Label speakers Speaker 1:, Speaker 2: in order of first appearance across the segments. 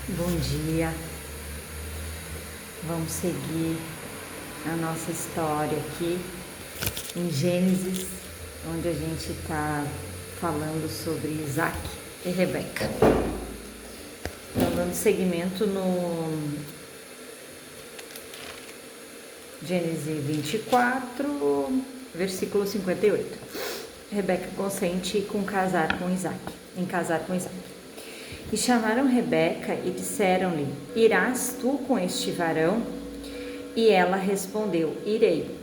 Speaker 1: Bom dia, vamos seguir a nossa história aqui em Gênesis, onde a gente está falando sobre Isaac e Rebeca. Então, dando seguimento no Gênesis 24, versículo 58. Rebeca consente em casar com Isaac. E chamaram Rebeca e disseram-lhe: Irás tu com este varão? E ela respondeu: Irei.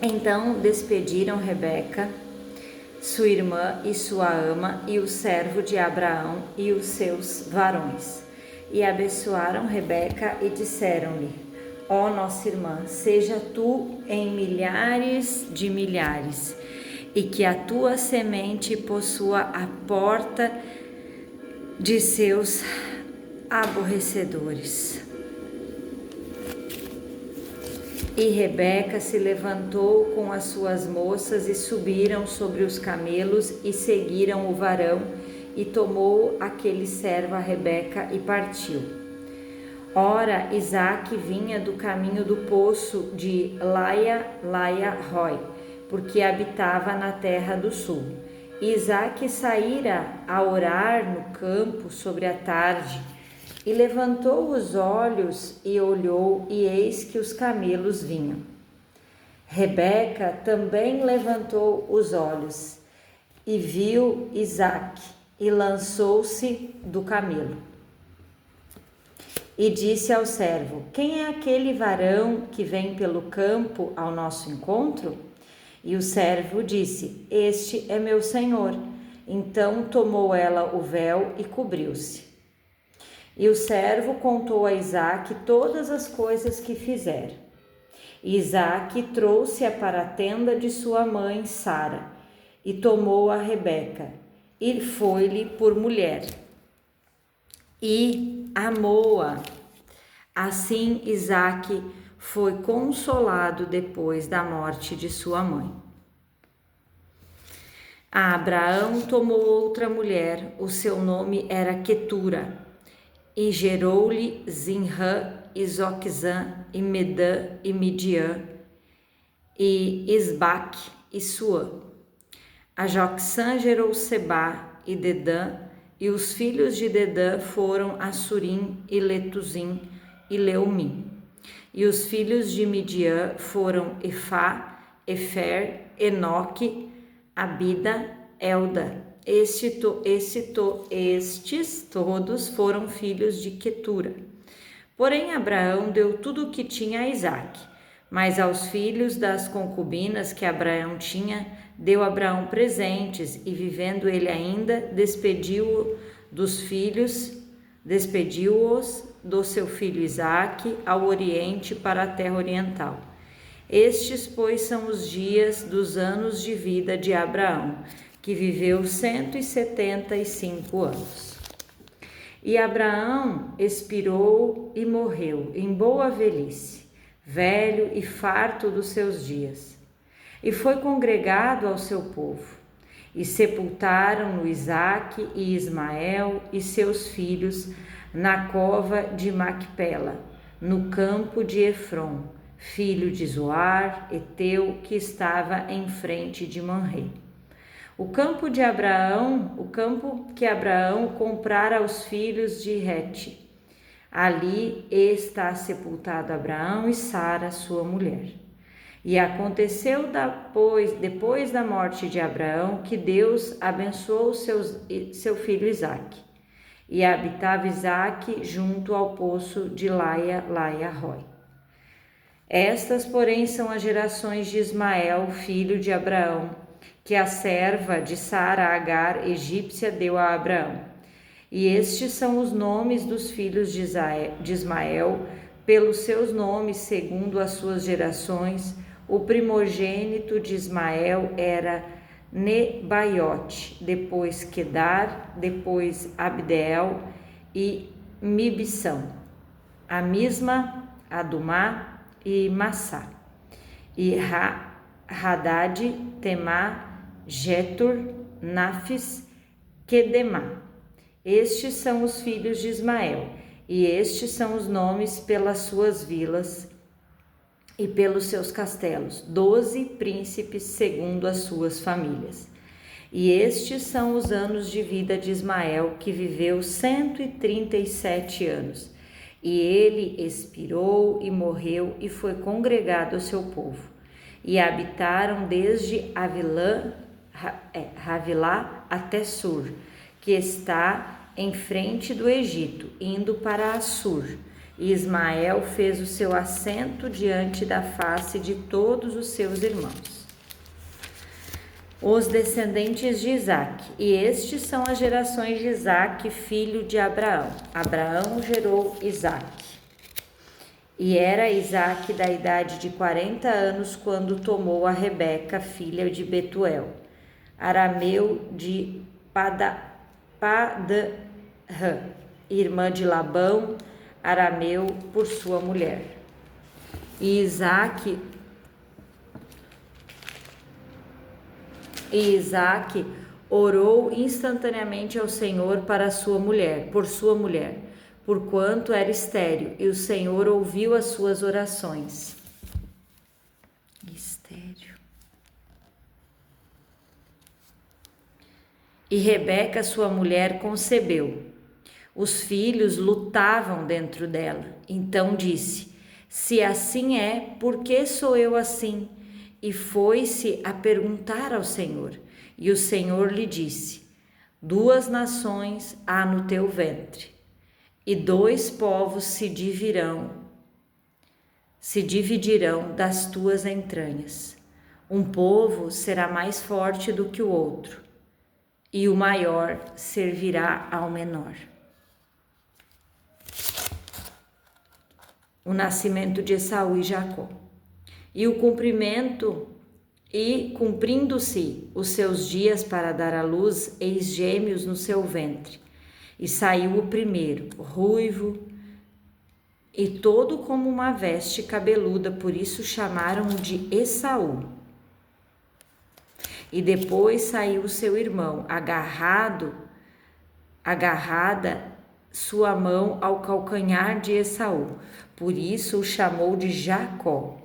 Speaker 1: Então despediram Rebeca, sua irmã e sua ama, e o servo de Abraão e os seus varões. E abençoaram Rebeca e disseram-lhe: Ó nossa irmã, seja tu em milhares de milhares, e que a tua semente possua a porta de seus aborrecedores. E Rebeca se levantou com as suas moças e subiram sobre os camelos e seguiram o varão, e tomou aquele servo a Rebeca e partiu. Ora, Isaque vinha do caminho do poço de Laia-Roi, porque habitava na terra do sul. Isaque saíra a orar no campo sobre a tarde, e levantou os olhos e olhou, e eis que os camelos vinham. Rebeca também levantou os olhos, e viu Isaque, e lançou-se do camelo. E disse ao servo: Quem é aquele varão que vem pelo campo ao nosso encontro? E o servo disse: Este é meu senhor. Então tomou ela o véu e cobriu-se. E o servo contou a Isaque todas as coisas que fizera. E Isaque trouxe-a para a tenda de sua mãe Sara, e tomou a Rebeca, e foi-lhe por mulher, e amou-a. Assim Isaque foi consolado depois da morte de sua mãe. Abraão tomou outra mulher, o seu nome era Quetura, e gerou-lhe Zinrã, e Zoquizã, e Medã, e Midian, e Isbaque, e Suã. A Joquissã gerou Sebá e Dedã, e os filhos de Dedã foram Assurim, e Letuzim, e Leumim. E os filhos de Midian foram Efá, Efer, Enoque, Abida, Elda. Estes todos foram filhos de Quetura. Porém Abraão deu tudo o que tinha a Isaque, mas aos filhos das concubinas que Abraão tinha, deu Abraão presentes, e vivendo ele ainda, despediu-os do seu filho Isaque ao oriente, para a terra oriental. Estes, pois, são os dias dos anos de vida de Abraão, que viveu 175 anos. E Abraão expirou e morreu em boa velhice, velho e farto dos seus dias. E foi congregado ao seu povo, e sepultaram-no Isaque e Ismael e seus filhos na cova de Macpela, no campo de Efron, filho de Zoar, Eteu, que estava em frente de Manré. O campo que Abraão comprara aos filhos de Hete. Ali está sepultado Abraão e Sara, sua mulher. E aconteceu depois da morte de Abraão, que Deus abençoou seu filho Isaque. E habitava Isaque junto ao poço de Laia-Roi. Estas, porém, são as gerações de Ismael, filho de Abraão, que a serva de Sara, Agar, egípcia, deu a Abraão. E estes são os nomes dos filhos de Ismael, pelos seus nomes, segundo as suas gerações. O primogênito de Ismael era Nebaiote, depois Quedar, depois Abdeel e Mibsão, Amisma, Adumá e Massá, e Hadad, Temá, Jetur, Nafis, Quedemá. Estes são os filhos de Ismael, e estes são os nomes pelas suas vilas e pelos seus castelos, 12 príncipes segundo as suas famílias. E estes são os anos de vida de Ismael, que viveu 137 anos. E ele expirou e morreu e foi congregado ao seu povo. E habitaram desde Havilá até Sur, que está em frente do Egito, indo para Assur. E Ismael fez o seu assento diante da face de todos os seus irmãos. Os descendentes de Isaque, e estes são as gerações de Isaque, filho de Abraão. Abraão gerou Isaque. E era Isaque da idade de 40 anos quando tomou a Rebeca, filha de Betuel, arameu de Padã, irmã de Labão, arameu, por sua mulher. E Isaque orou instantaneamente ao Senhor por sua mulher, porquanto era estéril, e o Senhor ouviu as suas orações. Estéril. E Rebeca, sua mulher, concebeu. Os filhos lutavam dentro dela. Então disse: se assim é, por que sou eu assim? E foi-se a perguntar ao Senhor. E o Senhor lhe disse: 2 nações há no teu ventre, e 2 povos se dividirão das tuas entranhas. Um povo será mais forte do que o outro, e o maior servirá ao menor. O nascimento de Esaú e Jacó. E cumprindo-se os seus dias para dar à luz, eis gêmeos no seu ventre. E saiu o primeiro, ruivo, e todo como uma veste cabeluda, por isso chamaram-o de Esaú. E depois saiu o seu irmão, agarrada sua mão ao calcanhar de Esaú, por isso o chamou de Jacó.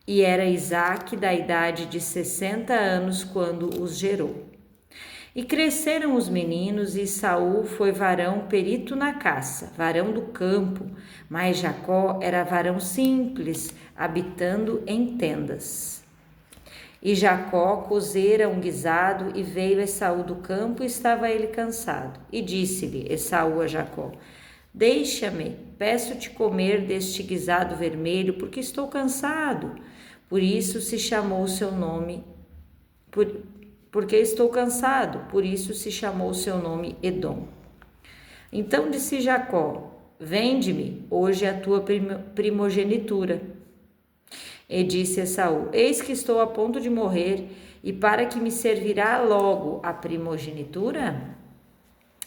Speaker 1: E era Isaque da idade de 60 anos quando os gerou. E cresceram os meninos, e Esaú foi varão perito na caça, varão do campo, mas Jacó era varão simples, habitando em tendas. E Jacó cozera um guisado, e veio Esaú do campo, e estava ele cansado. E disse-lhe Esaú a Jacó: deixa-me, peço-te comer deste guisado vermelho, porque estou cansado. Por isso se chamou o seu nome, porque estou cansado, por isso se chamou o seu nome Edom. Então disse Jacó: vende-me hoje a tua primogenitura. E disse Esaú: eis que estou a ponto de morrer, e para que me servirá logo a primogenitura?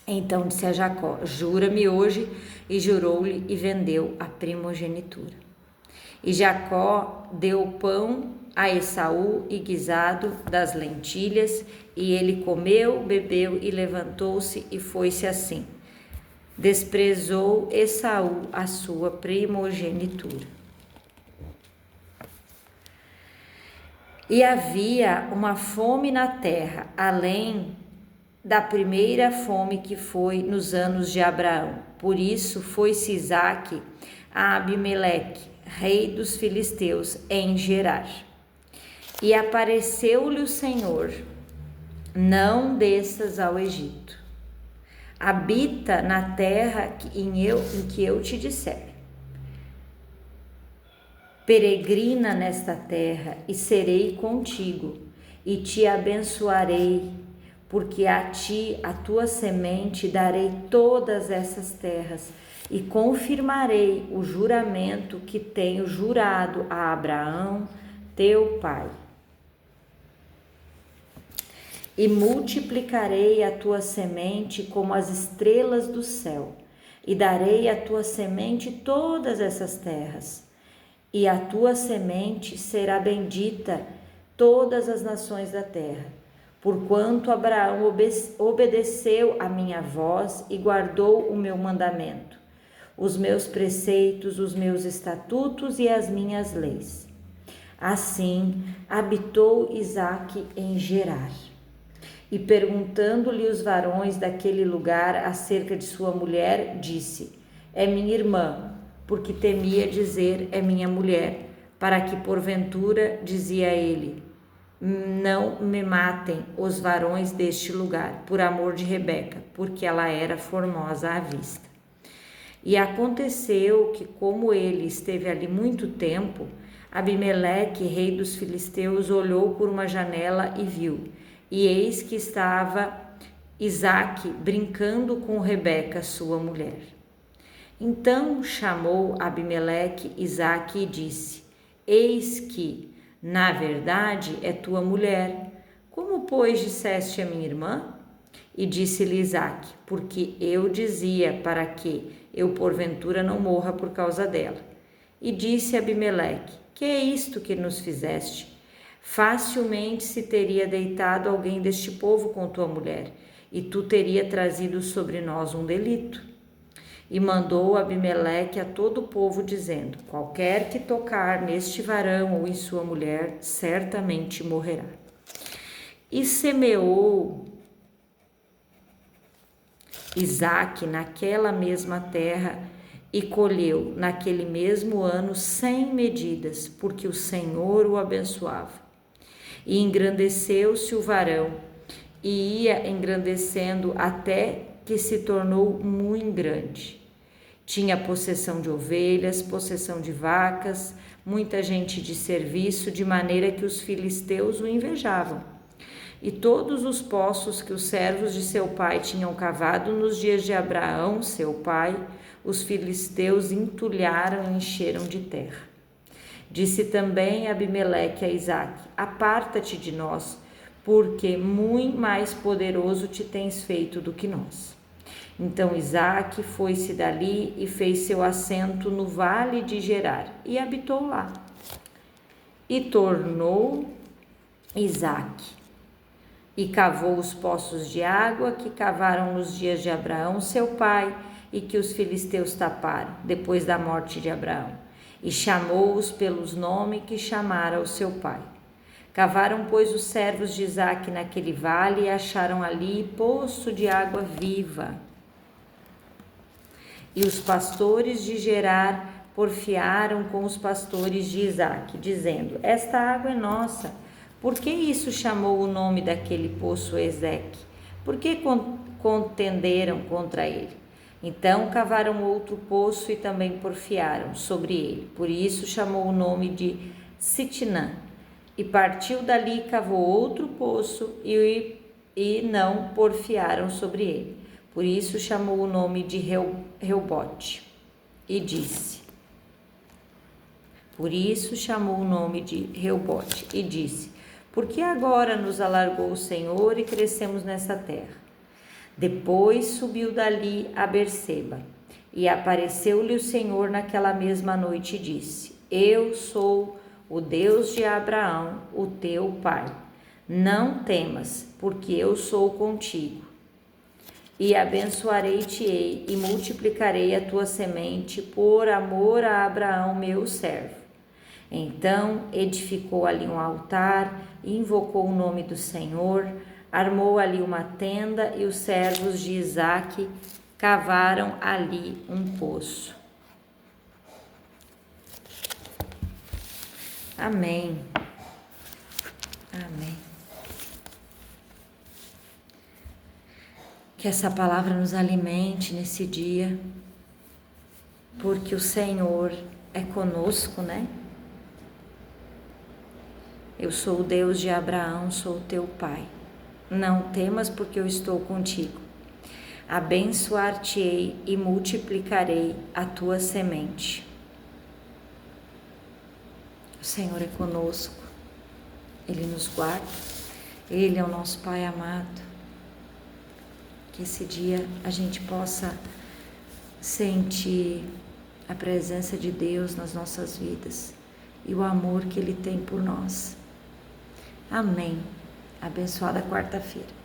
Speaker 1: Então disse a Jacó: jura-me hoje. E jurou-lhe e vendeu a primogenitura. E Jacó deu pão a Esaú e guisado das lentilhas, e ele comeu, bebeu e levantou-se e foi-se assim. Desprezou Esaú a sua primogenitura. E havia uma fome na terra, além da primeira fome que foi nos anos de Abraão. Por isso foi-se Isaque a Abimeleque, rei dos filisteus, em Gerar. E apareceu-lhe o Senhor: não desças ao Egito. Habita na terra em que eu te disser. Peregrina nesta terra, e serei contigo, e te abençoarei, porque a ti, a tua semente, darei todas essas terras, e confirmarei o juramento que tenho jurado a Abraão, teu pai. E multiplicarei a tua semente como as estrelas do céu, e darei à tua semente todas essas terras, e a tua semente será bendita todas as nações da terra, porquanto Abraão obedeceu a minha voz e guardou o meu mandamento, os meus preceitos, os meus estatutos e as minhas leis. Assim habitou Isaque em Gerar. E perguntando-lhe os varões daquele lugar acerca de sua mulher, disse: é minha irmã, porque temia dizer é minha mulher, para que porventura, dizia ele, não me matem os varões deste lugar, por amor de Rebeca, porque ela era formosa à vista. E aconteceu que, como ele esteve ali muito tempo, Abimeleque, rei dos filisteus, olhou por uma janela e viu, e eis que estava Isaque brincando com Rebeca, sua mulher. Então chamou Abimeleque Isaque e disse: eis que, na verdade, é tua mulher. Como, pois, disseste a minha irmã? E disse-lhe Isaque: porque eu dizia para que eu porventura não morra por causa dela. E disse Abimeleque: que é isto que nos fizeste? Facilmente se teria deitado alguém deste povo com tua mulher, e tu teria trazido sobre nós um delito. E mandou Abimeleque a todo o povo, dizendo: qualquer que tocar neste varão ou em sua mulher, certamente morrerá. E semeou Isaque naquela mesma terra e colheu naquele mesmo ano 100 medidas, porque o Senhor o abençoava. E engrandeceu-se o varão, e ia engrandecendo até que se tornou muito grande. Tinha possessão de ovelhas, possessão de vacas, muita gente de serviço, de maneira que os filisteus o invejavam. E todos os poços que os servos de seu pai tinham cavado nos dias de Abraão, seu pai, os filisteus entulharam e encheram de terra. Disse também Abimeleque a Isaque: aparta-te de nós, porque muito mais poderoso te tens feito do que nós. Então Isaque foi-se dali e fez seu assento no vale de Gerar, e habitou lá. E tornou Isaque, e cavou os poços de água que cavaram nos dias de Abraão, seu pai, e que os filisteus taparam, depois da morte de Abraão, e chamou-os pelos nomes que chamara o seu pai. Cavaram, pois, os servos de Isaque naquele vale e acharam ali poço de água viva. E os pastores de Gerar porfiaram com os pastores de Isaque, dizendo: esta água é nossa. Por que isso chamou o nome daquele poço Ezeque? Por que contenderam contra ele? Então cavaram outro poço e também porfiaram sobre ele. Por isso chamou o nome de Sitnã. E partiu dali e cavou outro poço e não porfiaram sobre ele. Por isso chamou o nome de Reobote. E disse: Por isso chamou o nome de Reobote e disse: porque agora nos alargou o Senhor e crescemos nessa terra. Depois subiu dali a Berseba, e apareceu-lhe o Senhor naquela mesma noite e disse: eu sou o Deus de Abraão, o teu pai. Não temas, porque eu sou contigo. E abençoarei-te-ei e multiplicarei a tua semente por amor a Abraão, meu servo. Então edificou ali um altar, invocou o nome do Senhor, armou ali uma tenda e os servos de Isaque cavaram ali um poço. Amém. Amém. Que essa palavra nos alimente nesse dia, porque o Senhor é conosco, né? Eu sou o Deus de Abraão, sou o teu pai. Não temas, porque eu estou contigo. Abençoar-te-ei e multiplicarei a tua semente. O Senhor é conosco, Ele nos guarda, Ele é o nosso Pai amado. Que esse dia a gente possa sentir a presença de Deus nas nossas vidas e o amor que Ele tem por nós. Amém. Abençoada quarta-feira.